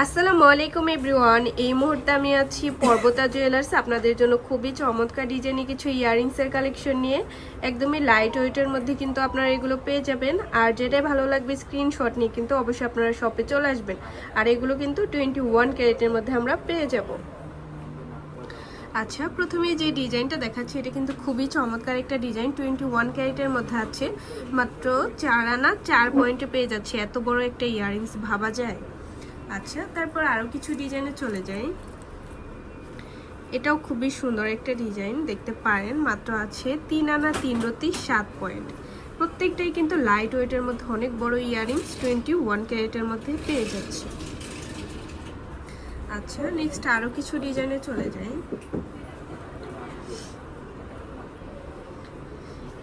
আসসালামু আলাইকুম এভরিওয়ান। এই মুহূর্তে আমি আছি পর্বতা জুয়েলার্স আপনাদের জন্য খুবই চমৎকার ডিজাইনে কিছু ইয়ারিংসের কালেকশন নিয়ে। একদমই লাইট ওয়েটের মধ্যে কিন্তু আপনারা এগুলো পেয়ে যাবেন। আর যেটাই ভালো লাগবে স্ক্রিনশট নিয়ে কিন্তু অবশ্যই আপনারা শপে চলে আসবেন। আর এগুলো কিন্তু 21 ক্যারেটের মধ্যে আমরা পেয়ে যাব। আচ্ছা, প্রথমে যে ডিজাইনটা দেখাচ্ছি এটা কিন্তু খুবই চমৎকার একটা ডিজাইন। 21 ক্যারেটের মধ্যে আছে, মাত্র 4 আনা 4 পয়েন্টে পেয়ে যাচ্ছে। এত বড় একটা ইয়ারিংস ভাবা যায়? আচ্ছা, তারপর আরো কিছু ডিজাইনে চলে যাই। এটাও খুবই সুন্দর একটা ডিজাইন, দেখতে পারেন। মাত্র আছে 3 আনা 3 রতি 7 পয়েন্ট। প্রত্যেকটাই কিন্তু লাইট ওয়েটের মধ্যে অনেক বড় ইয়ারিংস 21 ক্যারেটের মধ্যে পেয়ে যাচ্ছে। আচ্ছা, নেক্সট আরো কিছু ডিজাইনে চলে যাই।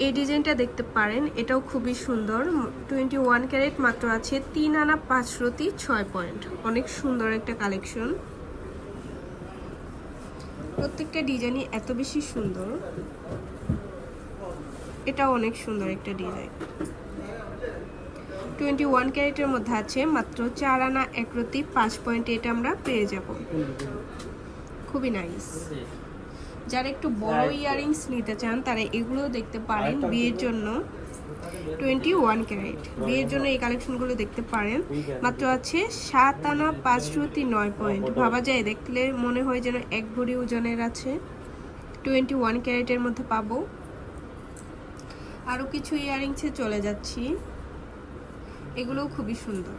এই ডিজাইনটা দেখতে পারেন, এটাও খুবই সুন্দর। 21 ক্যারেট, মাত্র আছে 3 আনা 5 রতি 6 পয়েন্ট। অনেক সুন্দর একটা কালেকশন। প্রত্যেকটা ডিজাইনই এত বেশি সুন্দর। এটাও অনেক সুন্দর একটা ডিজাইন। 21 ক্যারেটের মধ্যে আছে, মাত্র 4 আনা 1 রতি 5 পয়েন্ট। এটা আমরা পেয়ে যাব। খুবই নাইস। যারা একটু বড় ইয়ারিংস নিতে চান তারা এগুলো দেখতে পারেন বিয়ের জন্য। 21 ক্যারেট বিয়ের জন্য এই কালেকশনগুলো দেখতে পারেন। মাত্র আছে 7 আনা 5 রতি 9 পয়েন্ট। ভাবা যায়, দেখলে মনে হয় যেন 1 ভরি ওজনের আছে। 21 ক্যারেটের মধ্যে পাবো। আরো কিছু ইয়ারিংসে চলে যাচ্ছি। এগুলোও খুবই সুন্দর,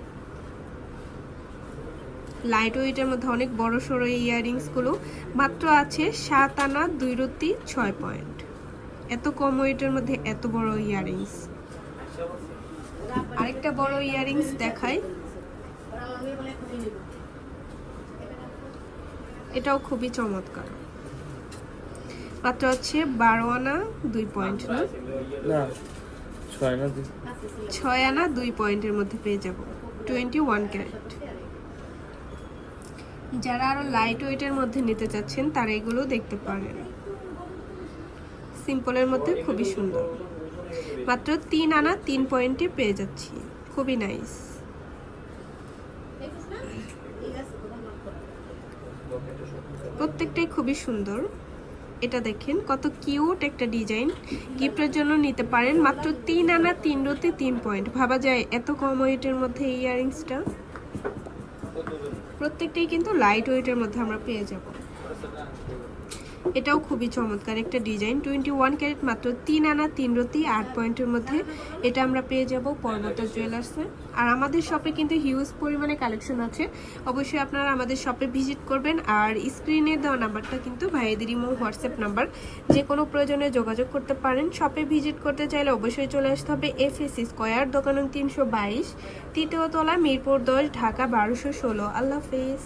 লাইট ওয়েটের মধ্যে অনেক বড় সড়ো এই ইয়ারিংসগুলো। মাত্র আছে 7 আনা 2 রতি 6 পয়েন্ট। এত কম ওয়েটের মধ্যে এত বড় ইয়ারিংস। আরেকটা বড় ইয়ারিংস দেখাই। এটাও খুবই চমৎকার। মাত্র আছে 12 আনা 2 পয়েন্ট। না, 6 আনা 2 পয়েন্টের মধ্যে পেয়ে যাব। 21 ক্যারেট। যারা আরো লাইট ওয়েটের মধ্যে নিতে চাচ্ছেন তারা এগুলো দেখতে পারেন। সিম্পলের মধ্যে খুবই সুন্দর। মাত্র 3 আনা 3 পয়েন্টে পেয়ে যাচ্ছি। খুবই নাইস। প্রত্যেকটাই খুবই সুন্দর। এটা দেখেন কত কিউট একটা ডিজাইন। গিফটের জন্য নিতে পারেন। মাত্র 3 আনা 3 রতি 3 পয়েন্ট। ভাবা যায় এত কম ওয়েটের মধ্যে এই ইয়ারিংসটা। প্রত্যেকটাই কিন্তু লাইট ওয়েটের মধ্যে আমরা পেয়ে যাব। এটাও খুবই চমৎকার একটা ডিজাইন। 21 ক্যারেট, মাত্র 3 আনা 3 রতি 8 পয়েন্টের মধ্যে এটা আমরা পেয়ে যাব পর্বতা জুয়েলার্সে। আর আমাদের শপে কিন্তু হিউজ পরিমাণে কালেকশন আছে। অবশ্যই আপনারা আমাদের শপে ভিজিট করবেন। আর স্ক্রিনে দেওয়া নাম্বারটা কিন্তু ভাইয়াদের ইমো হোয়াটসঅ্যাপ নাম্বার, যে কোনো প্রয়োজনে যোগাযোগ করতে পারেন। শপে ভিজিট করতে চাইলে অবশ্যই চলে আসতে হবে FSC স্কয়ার, দোকান 322, তৃতীয় তলা, মিরপুর 10, ঢাকা 1216। আল্লাহ হাফেজ।